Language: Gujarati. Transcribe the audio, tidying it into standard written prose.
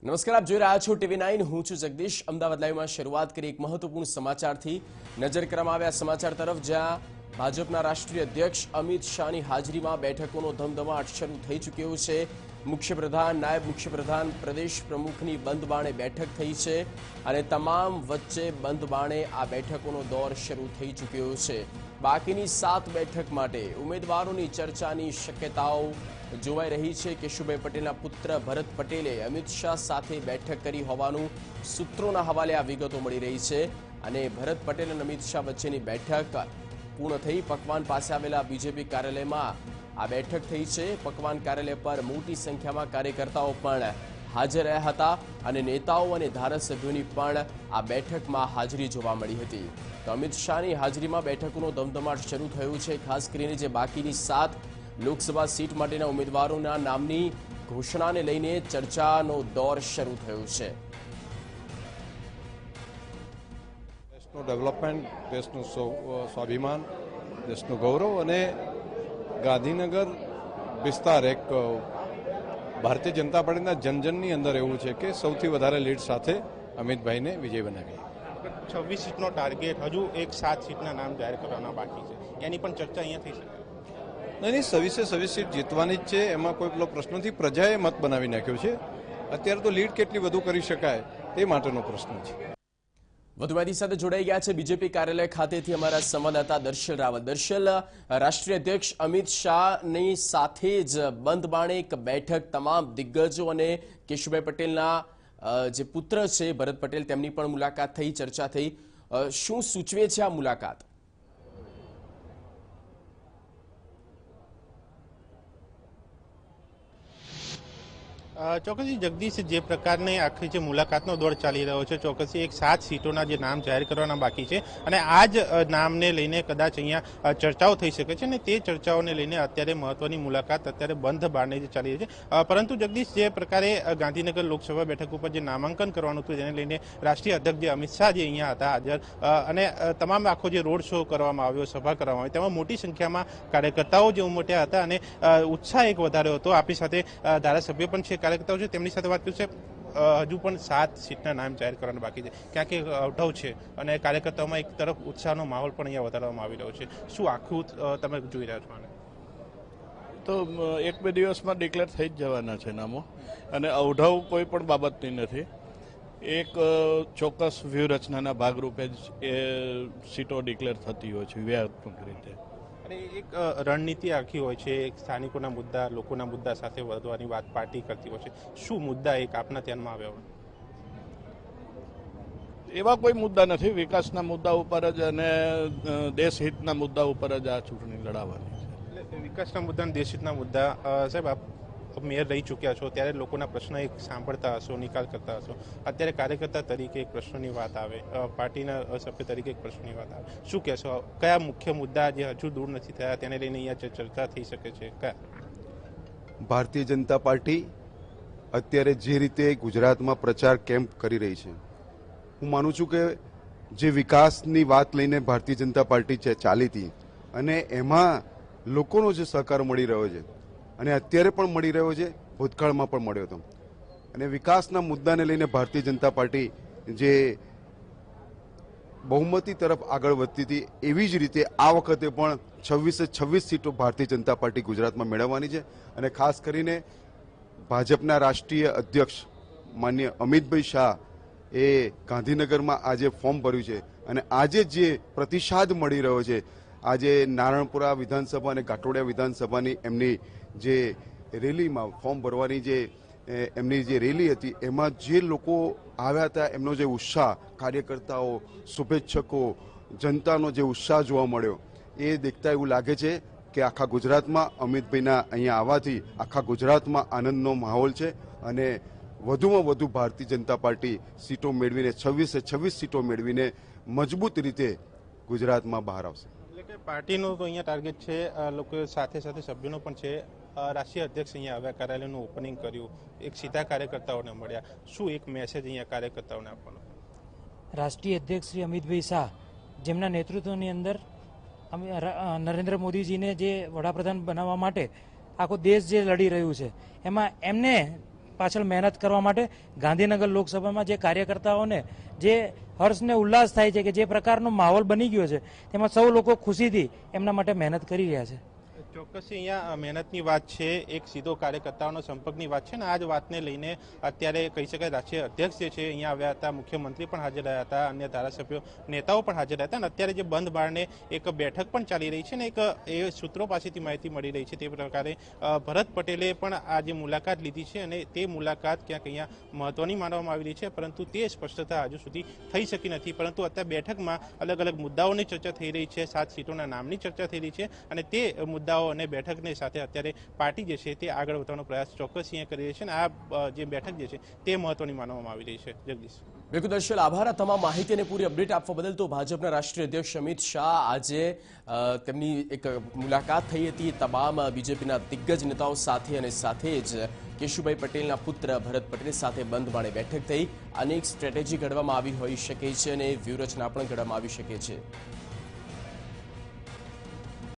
નમસ્કાર, આપ જોઈ રહ્યા છો TV9. હું છું જગદીશ. અમદાવાદ લાઈવમાં શરૂઆત કરી એક મહત્વપૂર્ણ સમાચારથી. નજર કરવામાં આવ્યા સમાચાર તરફ, જ્યાં ભાજપના રાષ્ટ્રીય અધ્યક્ષ અમિત શાહની હાજરીમાં બેઠકોનો ધમધમાટ શરૂ થઈ ચૂક્યો છે. મુખ્યપ્રધાન, નાયબ મુખ્યપ્રધાન, પ્રદેશ પ્રમુખની બંધ બાણે બેઠક થઈ છે અને તમામ વચ્ચે બંધ બાણે આ બેઠકોનો દોર શરૂ થઈ ચૂક્યો છે. બાકીની 7 બેઠક માટે ઉમેદવારોની ચર્ચાની શક્યતાઓ જોવાઈ રહી છે. કેશુભાઈ પટેલના પુત્ર ભરત પટેલે અમિત શાહ સાથે બેઠક કરી હોવાનું સૂત્રોના હવાલે આ વિગતો મળી રહી છે અને ભરત પટેલ અને અમિત શાહ વચ્ચેની બેઠક પૂર્ણ થઈ પકવાન પાસે આવેલા બીજેપી કાર્યાલયમાં આ બેઠક થઈ છે. પકવાન કાર્યાલય પર મોટી સંખ્યામાં કાર્યકર્તાઓ પણ હાજર રહ્યા હતા અને નેતાઓ અને ધારાસભ્યોની પણ આ બેઠકમાં હાજરી જોવા મળી હતી. તો અમિત શાહની હાજરીમાં બેઠકોનો ધમધમાટ શરૂ થયો છે. ખાસ કરીને જે બાકીની 7 લોકસભા સીટ માટેના ઉમેદવારોના નામની ઘોષણાને લઈને ચર્ચાનો દોર શરૂ થયો છે. દેશનું ડેવલપમેન્ટ, દેશનું સ્વાભિમાન, દેશનું ગૌરવ અને ગાંધીનગર વિસ્તાર એક ભારતીય જનતા પાર્ટીના જનજનની અંદર એવું છે કે સૌથી વધારે લીડ સાથે અમિતભાઈને વિજય બનાવીએ. 26 સીટનો ટાર્ગેટ, હજુ 7 સીટના નામ જાહેર કરવાના બાકી છે, એની પણ ચર્ચા અહીંયા થઈ શકે. નહીં, 26 સીટ જીતવાની જ છે, એમાં કોઈ પેલો પ્રશ્ન નથી. પ્રજાએ મત બનાવી નાખ્યો છે. અત્યારે તો લીડ કેટલી વધુ કરી શકાય તે માટેનો પ્રશ્ન છે. વધુ માહિતી સાથે જોડાઈ ગયા છે બીજેપી કાર્યાલય ખાતેથી અમારા સંવાદદાતા દર્શલ રાવલ. દર્શલ, રાષ્ટ્રીય અધ્યક્ષ અમિત શાહની સાથે જ બંધ બાણે એક બેઠક તમામ દિગ્ગજો અને કેશુભાઈ પટેલના જે પુત્ર છે ભરત પટેલ, તેમની પણ મુલાકાત થઈ, ચર્ચા થઈ. શું સૂચવે છે આ મુલાકાત? ચોક્કસથી જગદીશ, જે પ્રકારની આખી જે મુલાકાતનો દોર ચાલી રહ્યો છે, ચોક્કસથી 7 સીટોના જે નામ જાહેર કરવાના બાકી છે અને આ જ નામને લઈને કદાચ અહીંયા ચર્ચાઓ થઈ શકે છે અને તે ચર્ચાઓને લઈને અત્યારે મહત્વની મુલાકાત અત્યારે બંધ બારણે જે ચાલી રહી છે. પરંતુ જગદીશ, જે પ્રકારે ગાંધીનગર લોકસભા બેઠક ઉપર જે નામાંકન કરવાનું હતું તેને લઈને રાષ્ટ્રીય અધ્યક્ષ જે અમિત શાહ જે અહીંયા હતા હાજર અને તમામ આખો જે રોડ શો કરવામાં આવ્યો, સભા કરવામાં આવી, તેમાં મોટી સંખ્યામાં કાર્યકર્તાઓ જે ઉમટ્યા હતા અને ઉત્સાહ એક વધાર્યો હતો. આપણી સાથે ધારાસભ્ય પણ છે, કાર્યકર્તાઓ છે, તેમની સાથે વાત કર્યું છે. હજુ પણ 7 સીટના નામ જાહેર કરવાના બાકી છે. ક્યાંક એક અવઢવ છે અને કાર્યકર્તાઓમાં એક તરફ ઉત્સાહનો માહોલ પણ અહીંયા વધારવામાં આવી રહ્યો છે. શું આખું તમે જોઈ રહ્યા છો આને? તો 1-2 દિવસમાં ડિક્લેર થઈ જ જવાના છે નામો અને અવઢવ કોઈ પણ બાબતની નથી. એક ચોક્કસ વ્યૂહરચનાના ભાગરૂપે જ એ સીટો ડિક્લેર થતી હોય છે વ્યૂહાત્મક રીતે. અને એક રણનીતિ આખી હોય છે, એક સ્થાનિકોના મુદ્દા, લોકોના મુદ્દા સાથે વધવાની વાત પાર્ટી કરતી હોય છે. શું મુદ્દા એક આપના ધ્યાનમાં આવ્યા હોય? એવા કોઈ મુદ્દા નથી. વિકાસના મુદ્દા ઉપર જ અને દેશહિતના મુદ્દા ઉપર જ આ ચૂંટણી લડાવવાની છે. એટલે વિકાસના મુદ્દા અને દેશહિતના મુદ્દા, સાહેબ આપ મેયર રહી ચૂક્યા છો, ત્યારે લોકોના પ્રશ્ન એક સાંભળતા હશો, નિકાલ કરતા હશો. અત્યારે કાર્યકર્તા તરીકે એક પ્રશ્નની વાત આવે, પાર્ટીના સભ્ય તરીકે એક પ્રશ્નની વાત આવે, શું કહેશો? કયા મુખ્ય મુદ્દા જે હજુ દૂર નથી થયા તેને લઈને અહીંયા ચર્ચા થઈ શકે છે? કયા? ભારતીય જનતા પાર્ટી અત્યારે જે રીતે ગુજરાતમાં પ્રચાર કેમ્પ કરી રહી છે, હું માનું છું કે જે વિકાસની વાત લઈને ભારતીય જનતા પાર્ટી ચાલી હતી અને એમાં લોકોનો જે સહકાર મળી રહ્યો છે અને અત્યારે પણ મળી રહ્યો છે, ભૂતકાળમાં પણ મળ્યો હતો, અને વિકાસના મુદ્દાને લઈને ભારતીય જનતા પાર્ટી જે બહુમતી તરફ આગળ વધતી હતી, એવી જ રીતે આ વખતે પણ 26 સીટો ભારતીય જનતા પાર્ટી ગુજરાતમાં મેળવવાની છે. અને ખાસ કરીને ભાજપના રાષ્ટ્રીય અધ્યક્ષ માનનીય અમિતભાઈ શાહ એ ગાંધીનગરમાં આજે ફોર્મ ભર્યું છે અને આજે જે પ્રતિસાદ મળી રહ્યો છે, આજે નારણપુરા વિધાનસભા અને ઘાટોડિયા વિધાનસભાની એમની જે રેલીમાં ફોર્મ ભરવાની જે એમની જે રેલી હતી, એમાં જે લોકો આવ્યા હતા, એમનો જે ઉત્સાહ, કાર્યકર્તાઓ, શુભેચ્છકો, જનતાનો જે ઉત્સાહ જોવા મળ્યો, એ દેખતા એવું લાગે છે કે આખા ગુજરાતમાં અમિતભાઈના અહીંયા આવવાથી આખા ગુજરાતમાં આનંદનો માહોલ છે અને વધુમાં વધુ ભારતીય જનતા પાર્ટી સીટો મેળવીને 26 સીટો મેળવીને મજબૂત રીતે ગુજરાતમાં બહાર આવશે. એટલે કે પાર્ટીનો તો અહીંયા ટાર્ગેટ છે, લોકો સાથે સાથે સભ્યોનો પણ છે. રાષ્ટ્રીય અધ્યક્ષ અહીંયા આવ્યા, કાર્યાલયનું ઓપનિંગ કર્યું, એક સીધા કાર્યકર્તાઓને મળ્યા. શું એક મેસેજ અહીંયા કાર્યકર્તાઓને આપવાનો? રાષ્ટ્રીય અધ્યક્ષ શ્રી અમિતભાઈ શાહ, જેમના નેતૃત્વની અંદર નરેન્દ્ર મોદીજીને જે વડાપ્રધાન બનાવવા માટે આખો દેશ જે લડી રહ્યું છે, એમાં એમને પાછળ મહેનત કરવા માટે ગાંધીનગર લોકસભામાં જે કાર્યકર્તાઓને જે હર્ષ ને ઉલ્લાસ થાય છે કે જે પ્રકારનો માહોલ બની ગયો છે તેમાં સૌ લોકો ખુશીથી એમના માટે મહેનત કરી રહ્યા છે. ચોક્કસ અહીંયા મહેનતની વાત છે, એક સીધો કાર્યકર્તાઓનો સંપર્કની વાત છે ને આ જ વાતને લઈને અત્યારે કહી શકાય રાષ્ટ્રીય અધ્યક્ષ જે છે અહીંયા આવ્યા હતા, મુખ્યમંત્રી પણ હાજર રહ્યા હતા, અન્ય ધારાસભ્યો નેતાઓ પણ હાજર રહ્યા હતા અને અત્યારે જે બંધ બારણે એક બેઠક પણ ચાલી રહી છે ને એક એ સૂત્રો પાસેથી માહિતી મળી રહી છે તે પ્રકારે ભરત પટેલે પણ આ જે મુલાકાત લીધી છે અને તે મુલાકાત ક્યાંક અહીંયા મહત્વની માનવામાં આવી રહી છે, પરંતુ તે સ્પષ્ટતા હજુ સુધી થઈ શકી નથી. પરંતુ અત્યારે બેઠકમાં અલગ અલગ મુદ્દાઓની ચર્ચા થઈ રહી છે, 7 સીટોના નામની ચર્ચા થઈ રહી છે અને તે મુદ્દાઓ અને બેઠકની સાથે અત્યારે પાર્ટી જે છે તે આગળ વધવાનો પ્રયાસ ચોક્કસ અહીંયા કરી રહી છે અને આ જે બેઠક જે છે તે મહત્વની માનવામાં આવી રહી છે. જગદીશ. બિલકુલ દર્શલ, આભાર. આ તમામ માહિતી અને પૂરી અપડેટ આપવા બદલ. તો ભાજપના રાષ્ટ્રીય અધ્યક્ષ અમિત શાહ આજે તેમની એક મુલાકાત થઈ હતી તમામ બીજેપીના દિગ્ગજ નેતાઓ સાથે અને સાથે જ કેશુભાઈ પટેલના પુત્ર ભરત પટેલ સાથે બંધ બારણે બેઠક થઈ. અનેક સ્ટ્રેટેજી ઘડવામાં આવી હોઈ શકે છે અને વ્યૂહરચના પણ ઘડવામાં આવી શકે છે.